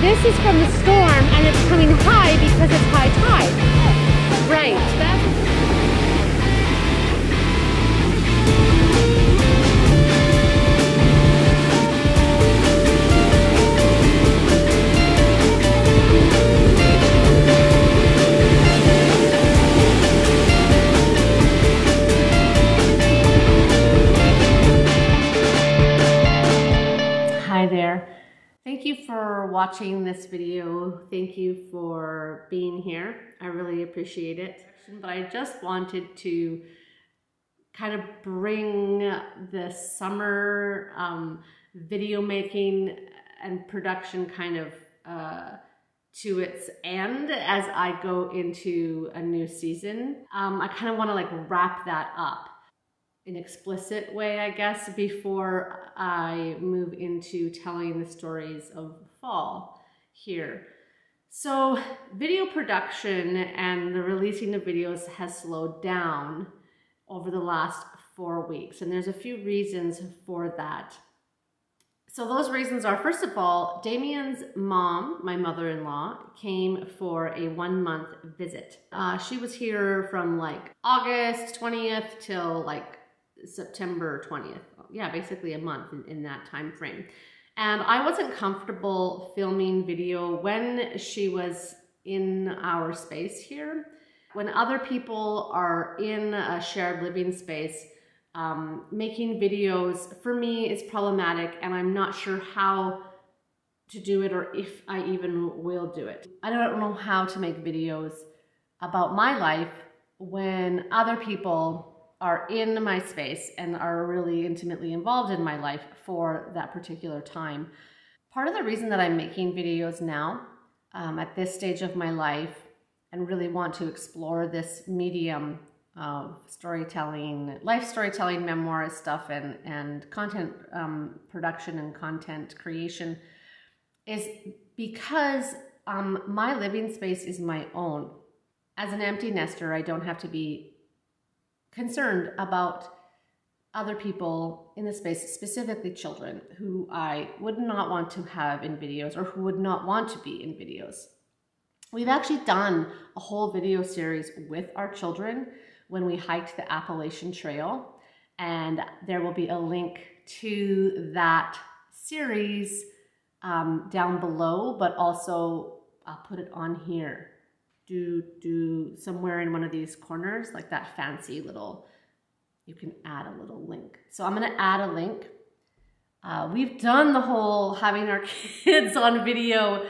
This is from the storm, and it's coming high because it's high tide. Right. Hi there. Thank you for watching this video. Thank you for being here. I really appreciate it. But I just wanted to kind of bring the summer video making and production kind of to its end as I go into a new season. I kind of want to like wrap that up in an explicit way, I guess, before I move into telling the stories of fall here. So video production and the releasing of videos has slowed down over the last 4 weeks, and there's a few reasons for that. So those reasons are, first of all, Damien's mom, my mother-in-law, came for a 1-month visit. She was here from like August 20th till like September 20th. Yeah, basically a month in that time frame. And I wasn't comfortable filming video when she was in our space here. When other people are in a shared living space, making videos for me is problematic, and I'm not sure how to do it or if I even will do it. I don't know how to make videos about my life when other people are in my space and are really intimately involved in my life for that particular time. Part of the reason that I'm making videos now at this stage of my life and really want to explore this medium of storytelling, life storytelling, memoir stuff, and content production and content creation is because my living space is my own. As an empty nester, I don't have to be concerned about other people in the space, specifically children, who I would not want to have in videos or who would not want to be in videos. We've actually done a whole video series with our children when we hiked the Appalachian Trail, and there will be a link to that series down below, but also I'll put it on here. Do somewhere in one of these corners, like that fancy little, you can add a little link. So I'm gonna add a link. We've done the whole having our kids on video,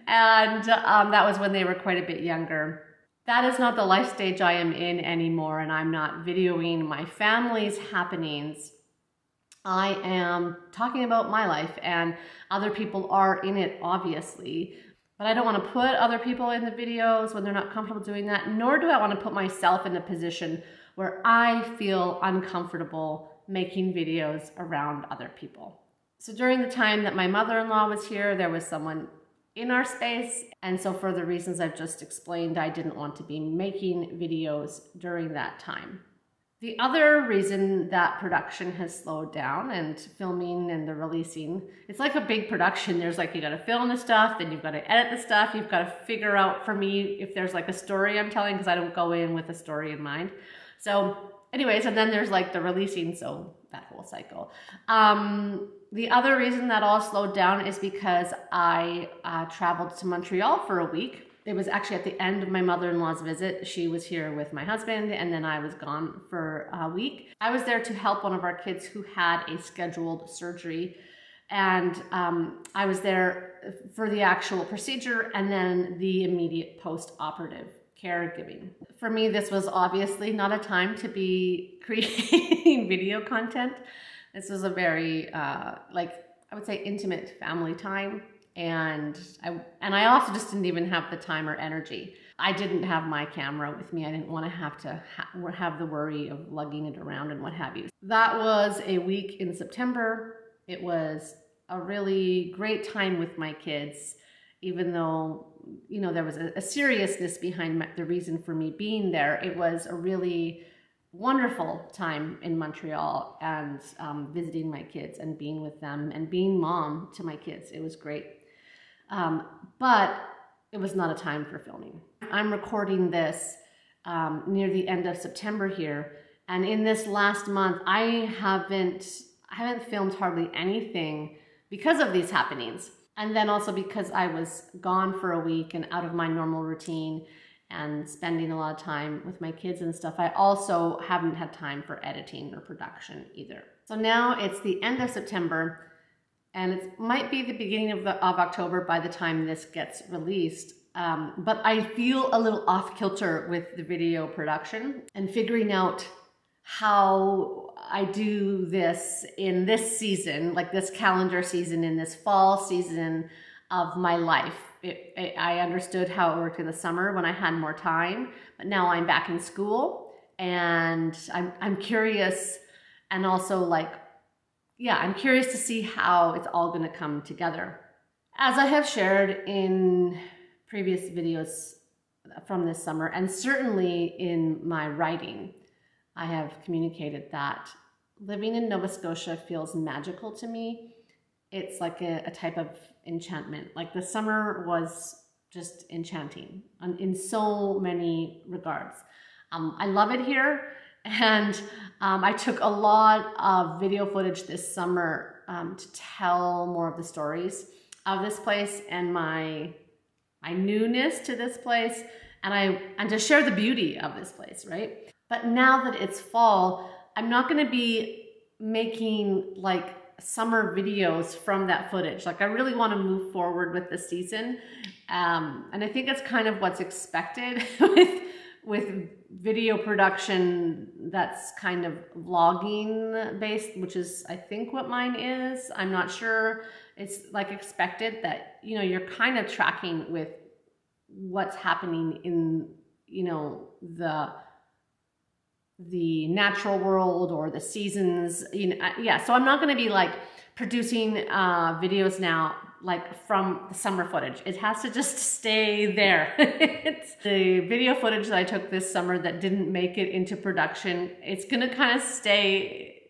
and that was when they were quite a bit younger. That is not the life stage I am in anymore, and I'm not videoing my family's happenings. I am talking about my life, and other people are in it, obviously. But I don't want to put other people in the videos when they're not comfortable doing that, nor do I want to put myself in a position where I feel uncomfortable making videos around other people. So during the time that my mother-in-law was here, there was someone in our space. And so for the reasons I've just explained, I didn't want to be making videos during that time. The other reason that production has slowed down and filming and the releasing, it's like a big production. There's like, you got to film the stuff, then you've got to edit the stuff. You've got to figure out, for me, if there's like a story I'm telling, because I don't go in with a story in mind. So anyways, and then there's like the releasing, so that whole cycle. The other reason that all slowed down is because I traveled to Montreal for a week. It was actually at the end of my mother-in-law's visit. She was here with my husband, and then I was gone for a week. I was there to help one of our kids who had a scheduled surgery, and I was there for the actual procedure and then the immediate post-operative caregiving. For me, this was obviously not a time to be creating video content. This was a very, like, I would say intimate family time. And I also just didn't even have the time or energy. I didn't have my camera with me. I didn't want to have the worry of lugging it around and what have you. That was a week in September. It was a really great time with my kids, even though, you know, there was a seriousness behind the reason for me being there. It was a really wonderful time in Montreal and visiting my kids and being with them and being mom to my kids. It was great. but it was not a time for filming. I'm recording this near the end of September here, and in this last month, I haven't filmed hardly anything because of these happenings. And then also because I was gone for a week and out of my normal routine and spending a lot of time with my kids and stuff, I also haven't had time for editing or production either. So now it's the end of September, and it might be the beginning of October by the time this gets released. But I feel a little off kilter with the video production and figuring out how I do this in this season, like this calendar season, in this fall season of my life. I understood how it worked in the summer when I had more time, but now I'm back in school, and I'm curious, and also like, yeah, I'm curious to see how it's all going to come together. As I have shared in previous videos from this summer, and certainly in my writing, I have communicated that living in Nova Scotia feels magical to me. It's like a type of enchantment. Like the summer was just enchanting in so many regards. I love it here, and I took a lot of video footage this summer to tell more of the stories of this place and my newness to this place, and to share the beauty of this place, right? But now that it's fall, I'm not going to be making like summer videos from that footage. Like I really want to move forward with the season. And I think it's kind of what's expected with video production that's kind of vlogging based, which is I think what mine is. I'm not sure. It's like expected that, you know, you're kind of tracking with what's happening in, you know, the natural world or the seasons, you know, yeah. So I'm not going to be like producing videos now like from the summer footage. It has to just stay there. It's the video footage that I took this summer that didn't make it into production. It's going to kind of stay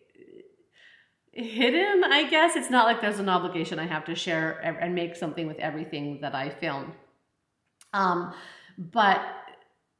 hidden, I guess. It's not like there's an obligation I have to share and make something with everything that I filmed. But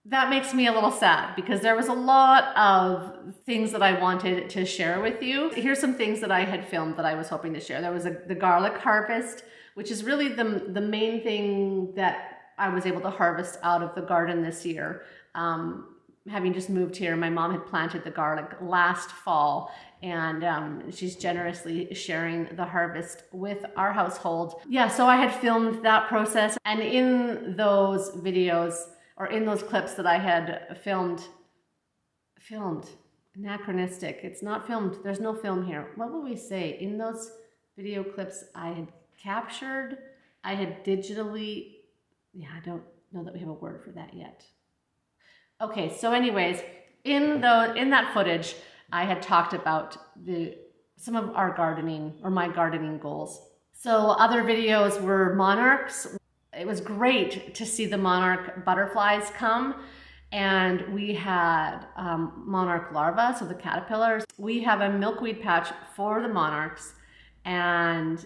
that makes me a little sad because there was a lot of things that I wanted to share with you. Here's some things that I had filmed that I was hoping to share. There was the garlic harvest, which is really the main thing that I was able to harvest out of the garden this year. Having just moved here, my mom had planted the garlic last fall, and she's generously sharing the harvest with our household. Yeah, so I had filmed that process, and in those videos, or in those clips that I had filmed, anachronistic, it's not filmed, there's no film here. What would we say? In those video clips I had captured, I had digitally, yeah, I don't know that we have a word for that yet. Okay, so anyways, in that footage, I had talked about some of our gardening, or my gardening goals. So other videos were monarchs. It was great to see the monarch butterflies come, and we had monarch larvae, so the caterpillars. We have a milkweed patch for the monarchs, and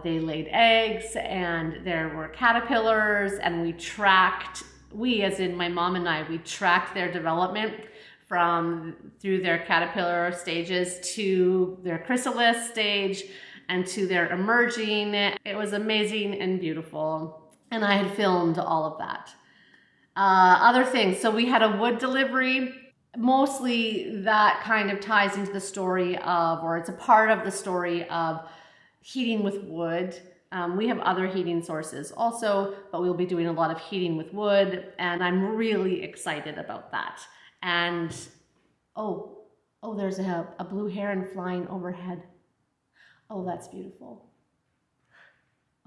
they laid eggs, and there were caterpillars, and we as in my mom and I, we tracked their development through their caterpillar stages to their chrysalis stage and to their emerging. It was amazing and beautiful. And I had filmed all of that. Other things, so we had a wood delivery. Mostly that kind of ties into the story of, or it's a part of the story of heating with wood. We have other heating sources also, but we'll be doing a lot of heating with wood, and I'm really excited about that. And, oh, there's a blue heron flying overhead. Oh, that's beautiful.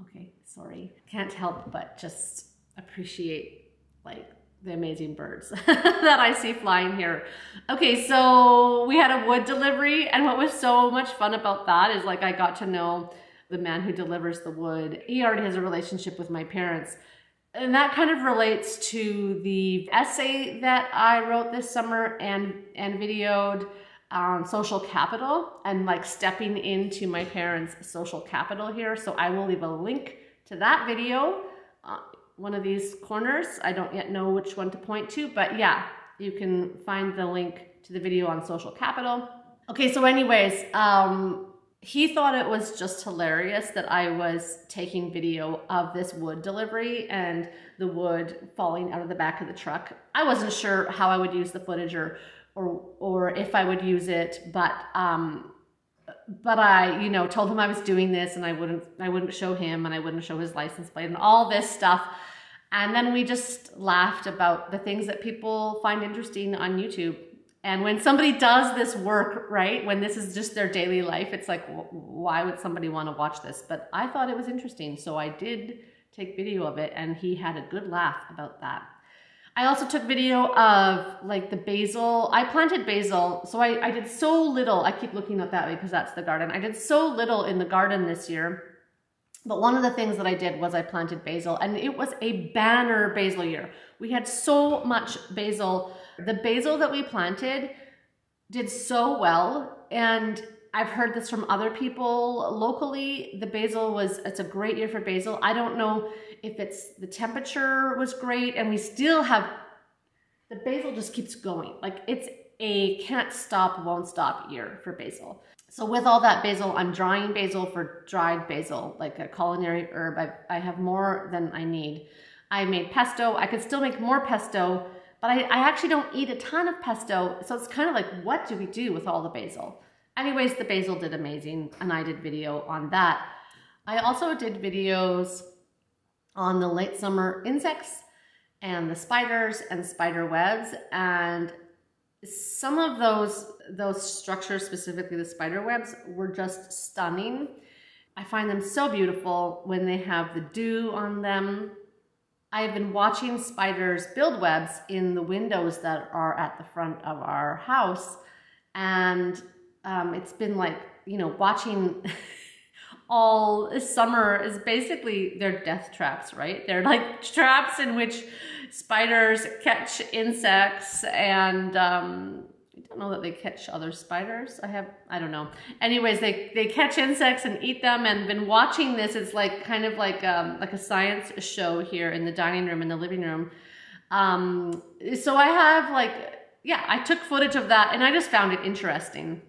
Okay, sorry. Can't help but just appreciate like the amazing birds that I see flying here. Okay, so we had a wood delivery, and what was so much fun about that is like I got to know the man who delivers the wood. He already has a relationship with my parents. And that kind of relates to the essay that I wrote this summer and videoed on social capital, and like stepping into my parents' social capital here. So I will leave a link to that video, one of these corners. I don't yet know which one to point to, but yeah, you can find the link to the video on Social Capital. Okay, so anyways, he thought it was just hilarious that I was taking video of this wood delivery and the wood falling out of the back of the truck. I wasn't sure how I would use the footage or if I would use it, but I, you know, told him I was doing this and I wouldn't show him and I wouldn't show his license plate and all this stuff. And then we just laughed about the things that people find interesting on YouTube. And when somebody does this work, right, when this is just their daily life, it's like, why would somebody want to watch this? But I thought it was interesting, so I did take video of it, and he had a good laugh about that. I also took video of like the basil. I planted basil, so I did so little. I keep looking up that way because that's the garden. I did so little in the garden this year. But one of the things that I did was I planted basil, and it was a banner basil year. We had so much basil. The basil that we planted did so well, and I've heard this from other people locally. The basil it's a great year for basil. I don't know if it's the temperature was great, and we still have, the basil just keeps going. Like it's a can't stop, won't stop year for basil. So with all that basil, I'm drying basil for dried basil, like a culinary herb. I have more than I need. I made pesto. I could still make more pesto, but I actually don't eat a ton of pesto. So it's kind of like, what do we do with all the basil? Anyways, the basil did amazing, and I did video on that. I also did videos on the late summer insects and the spiders and spider webs, and some of those structures, specifically the spider webs, were just stunning. I find them so beautiful when they have the dew on them. I have been watching spiders build webs in the windows that are at the front of our house, and it's been like, you know, watching all summer is basically, they're death traps, right? They're like traps in which spiders catch insects, and I don't know that they catch other spiders. I don't know. Anyways, they catch insects and eat them, and been watching this. It's like kind of like a science show here in the dining room, in the living room. So I have like, yeah, I took footage of that, and I just found it interesting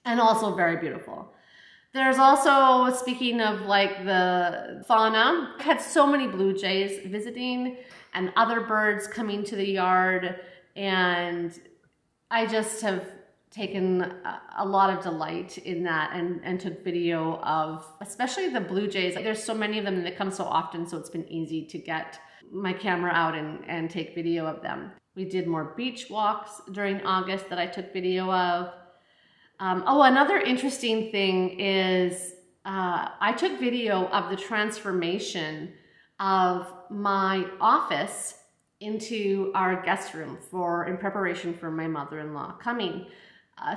and also very beautiful. There's also, speaking of like the fauna, I had so many blue jays visiting and other birds coming to the yard, and I just have taken a lot of delight in that, and took video of especially the blue jays. There's so many of them and they come so often, so it's been easy to get my camera out and take video of them. We did more beach walks during August that I took video of. Oh, another interesting thing is I took video of the transformation of my office into our guest room in preparation for my mother-in-law coming.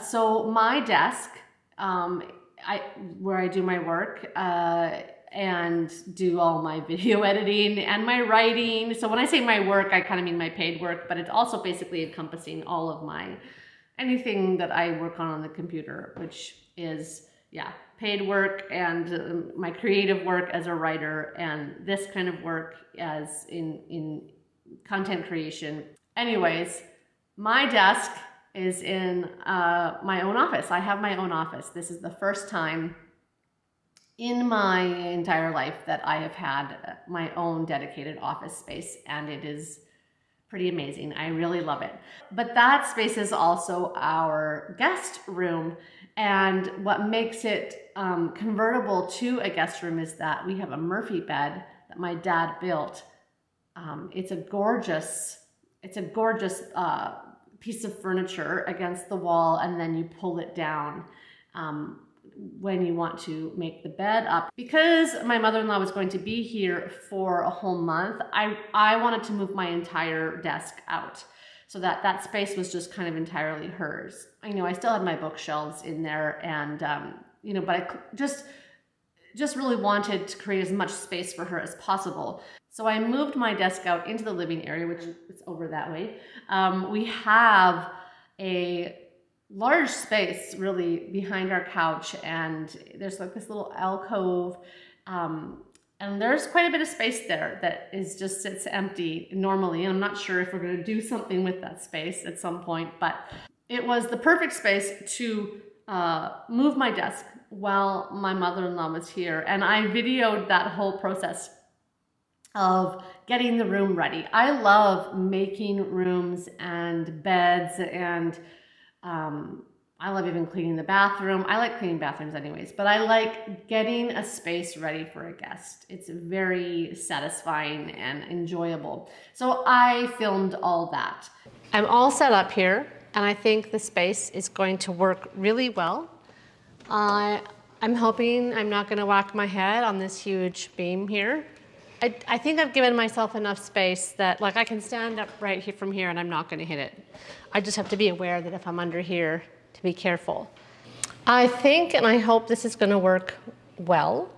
So my desk, where I do my work and do all my video editing and my writing. So when I say my work, I kind of mean my paid work, but it's also basically encompassing all of anything that I work on the computer, which is, yeah, paid work and my creative work as a writer, and this kind of work as in content creation. Anyways, my desk is in my own office. I have my own office. This is the first time in my entire life that I have had my own dedicated office space, and it is pretty amazing. I really love it. But that space is also our guest room. And what makes it convertible to a guest room is that we have a Murphy bed that my dad built. It's a gorgeous piece of furniture against the wall, and then you pull it down when you want to make the bed up. Because my mother-in-law was going to be here for a whole month, I wanted to move my entire desk out so that that space was just kind of entirely hers. I know I still had my bookshelves in there, and you know, but I just really wanted to create as much space for her as possible. So I moved my desk out into the living area, which is over that way. We have a large space really behind our couch, and there's like this little alcove And there's quite a bit of space there that is just sits empty normally. And I'm not sure if we're going to do something with that space at some point, but it was the perfect space to move my desk while my mother-in-law was here. And I videoed that whole process of getting the room ready. I love making rooms and beds, and I love even cleaning the bathroom. I like cleaning bathrooms anyways, but I like getting a space ready for a guest. It's very satisfying and enjoyable. So I filmed all that. I'm all set up here, and I think the space is going to work really well. I'm hoping I'm not going to whack my head on this huge beam here. I think I've given myself enough space that like I can stand up right here from here and I'm not going to hit it. I just have to be aware that if I'm under here, to be careful. I think and I hope this is going to work well.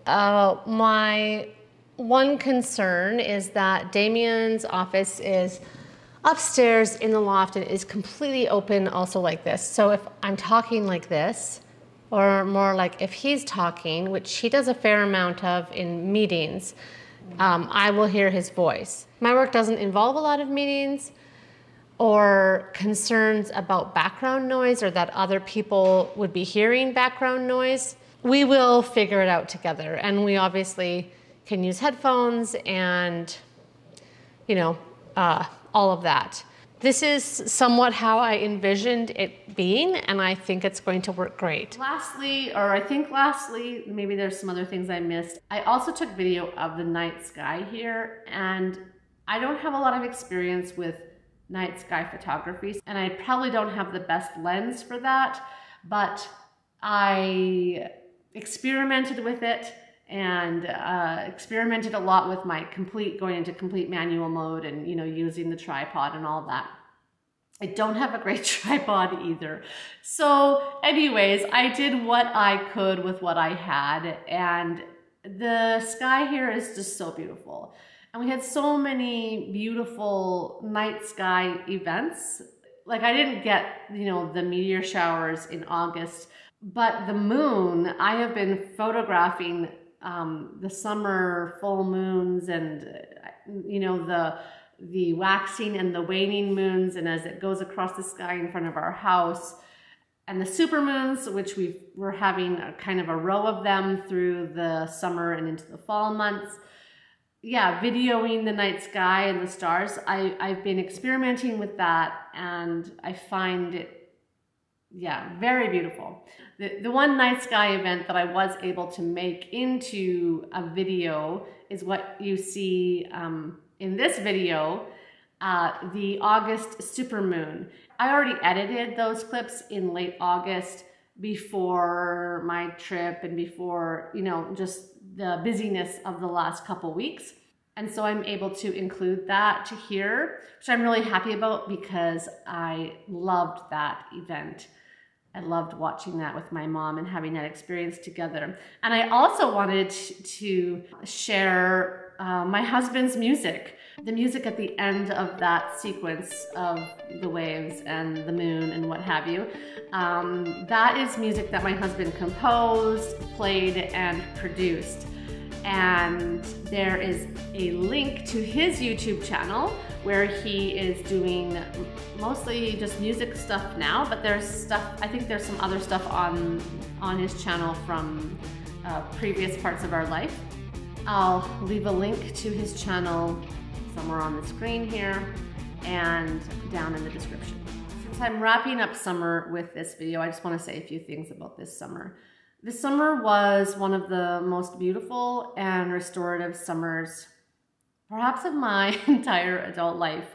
My one concern is that Damien's office is upstairs in the loft and is completely open also like this. So if I'm talking like this, or more like if he's talking, which he does a fair amount of in meetings, I will hear his voice. My work doesn't involve a lot of meetings or concerns about background noise or that other people would be hearing background noise. We will figure it out together, and we obviously can use headphones and, you know, all of that. This is somewhat how I envisioned it being, and I think it's going to work great. Lastly, maybe there's some other things I missed. I also took video of the night sky here, and I don't have a lot of experience with night sky photography, and I probably don't have the best lens for that, but I experimented with it and experimented a lot with my going into complete manual mode and, you know, using the tripod and all that. I don't have a great tripod either. So anyways, I did what I could with what I had, and the sky here is just so beautiful. And we had so many beautiful night sky events. Like I didn't get, you know, the meteor showers in August, but the moon, I have been photographing the summer full moons and, you know, the waxing and the waning moons, and as it goes across the sky in front of our house, and the supermoons, which we're having a kind of a row of them through the summer and into the fall months. Yeah, videoing the night sky and the stars. I've been experimenting with that, and I find it, yeah, very beautiful. The one night sky event that I was able to make into a video is what you see in this video, the August supermoon. I already edited those clips in late August before my trip and before, you know, just the busyness of the last couple weeks. And so I'm able to include that here, which I'm really happy about because I loved that event. I loved watching that with my mom and having that experience together. And I also wanted to share my husband's music, the music at the end of that sequence of the waves and the moon and what have you. That is music that my husband composed, played, and produced. And there is a link to his YouTube channel where he is doing mostly just music stuff now, but there's stuff, I think there's some other stuff on his channel from previous parts of our life. I'll leave a link to his channel somewhere on the screen here and down in the description. Since I'm wrapping up summer with this video, I just want to say a few things about this summer. This summer was one of the most beautiful and restorative summers, perhaps of my entire adult life.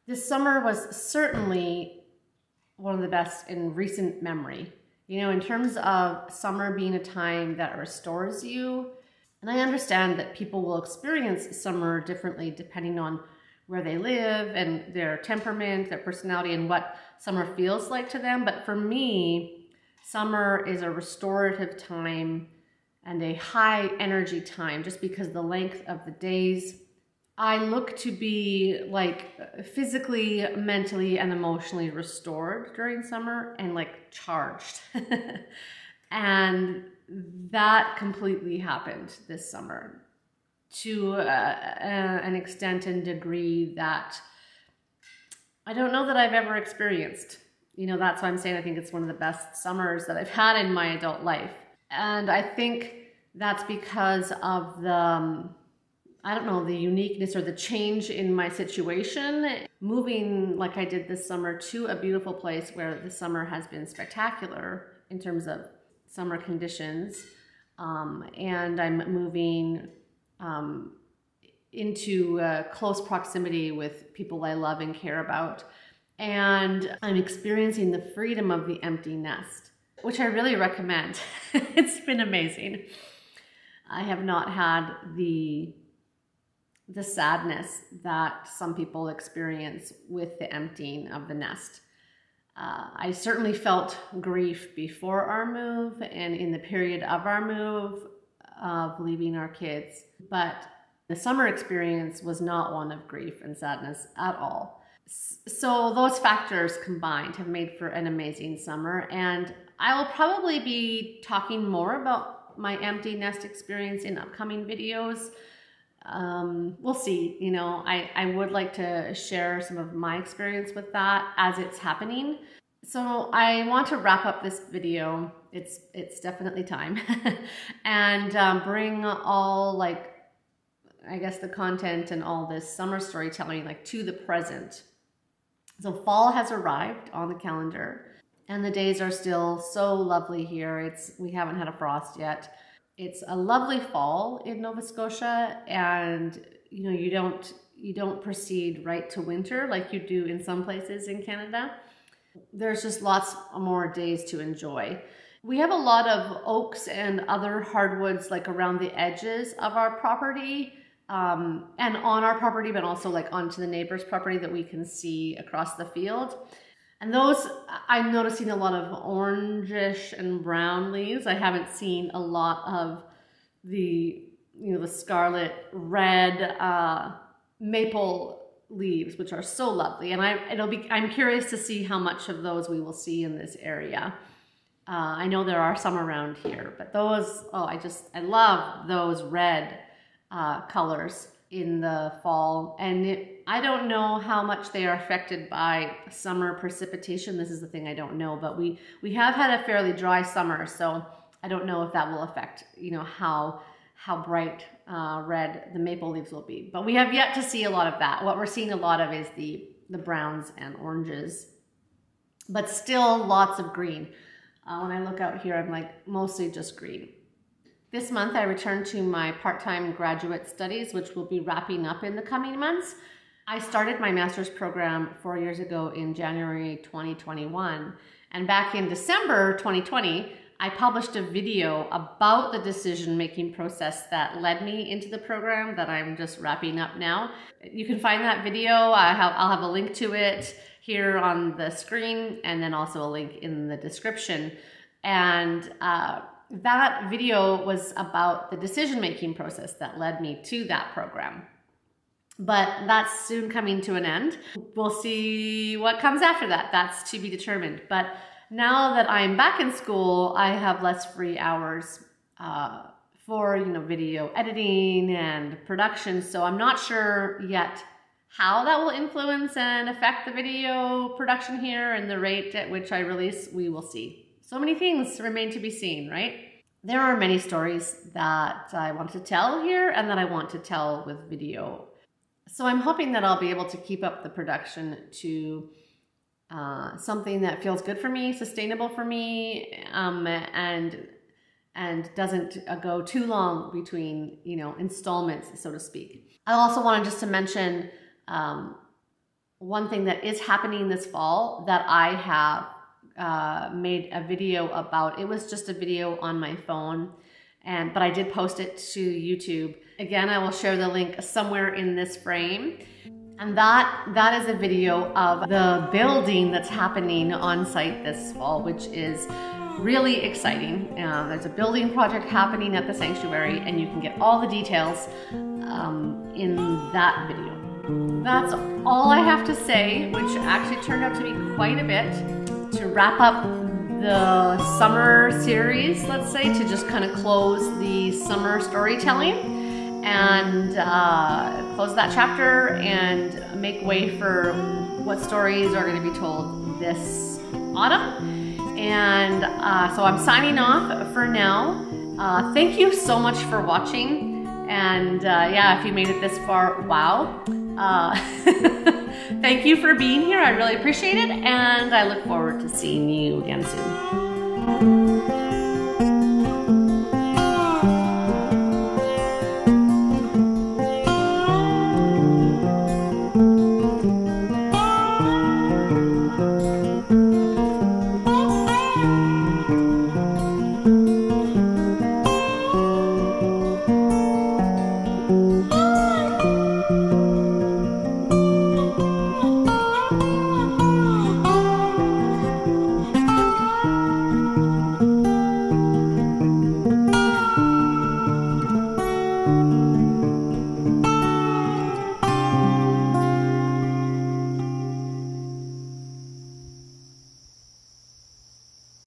This summer was certainly one of the best in recent memory. You know, in terms of summer being a time that restores you, and I understand that people will experience summer differently depending on where they live and their temperament, their personality, and what summer feels like to them. But for me, summer is a restorative time and a high energy time just because the length of the days. I look to be like physically, mentally, and emotionally restored during summer and like charged. And that completely happened this summer to an extent and degree that I don't know that I've ever experienced. You know, that's why I'm saying I think it's one of the best summers that I've had in my adult life. And I think that's because of the, I don't know, the uniqueness or the change in my situation. Moving like I did this summer to a beautiful place where the summer has been spectacular in terms of summer conditions. And I'm moving into close proximity with people I love and care about. And I'm experiencing the freedom of the empty nest, which I really recommend. It's been amazing. I have not had the sadness that some people experience with the emptying of the nest. I certainly felt grief before our move and in the period of our move of leaving our kids, but the summer experience was not one of grief and sadness at all. So those factors combined have made for an amazing summer, and I will probably be talking more about my empty nest experience in upcoming videos. We'll see. You know, I would like to share some of my experience with that as it's happening. So I want to wrap up this video. It's definitely time and bring all, like, I guess the content and all this summer storytelling like to the present. So fall has arrived on the calendar and the days are still so lovely here. We haven't had a frost yet. It's a lovely fall in Nova Scotia, and you know, you don't proceed right to winter like you do in some places in Canada. There's just lots more days to enjoy. We have a lot of oaks and other hardwoods like around the edges of our property. And on our property, but also like onto the neighbor's property that we can see across the field. And those, I'm noticing a lot of orangish and brown leaves. I haven't seen a lot of the, you know, the scarlet red maple leaves, which are so lovely. And I'm curious to see how much of those we will see in this area. I know there are some around here, but those, oh, I love those red colors in the fall, and I don't know how much they are affected by summer precipitation. This is the thing I don't know, but we have had a fairly dry summer, so I don't know if that will affect, you know, how bright red the maple leaves will be. But we have yet to see a lot of that. What we're seeing a lot of is the browns and oranges, but still lots of green. When I look out here, I'm like mostly just green. This month, I returned to my part-time graduate studies, which will be wrapping up in the coming months. I started my master's program 4 years ago in January 2021. And back in December 2020, I published a video about the decision-making process that led me into the program that I'm just wrapping up now. You can find that video. I'll have a link to it here on the screen, and then also a link in the description. And that video was about the decision-making process that led me to that program. But that's soon coming to an end. We'll see what comes after that. That's to be determined. But now that I'm back in school, I have less free hours for, you know, video editing and production. So I'm not sure yet how that will influence and affect the video production here and the rate at which I release. We will see. So many things remain to be seen, right? There are many stories that I want to tell here and that I want to tell with video. So I'm hoping that I'll be able to keep up the production to something that feels good for me, sustainable for me, and doesn't go too long between, you know, installments, so to speak. I also wanted just to mention one thing that is happening this fall that I have made a video about. It was just a video on my phone, but I did post it to YouTube. Again, I will share the link somewhere in this frame. And that is a video of the building that's happening on site this fall, which is really exciting. There's a building project happening at the sanctuary, and you can get all the details in that video. That's all I have to say, which actually turned out to be quite a bit, to wrap up the summer series, let's say, to just kind of close the summer storytelling and close that chapter and make way for what stories are going to be told this autumn. And so I'm signing off for now. Thank you so much for watching. And yeah, if you made it this far, wow. Thank you for being here. I really appreciate it. And I look forward to seeing you again soon.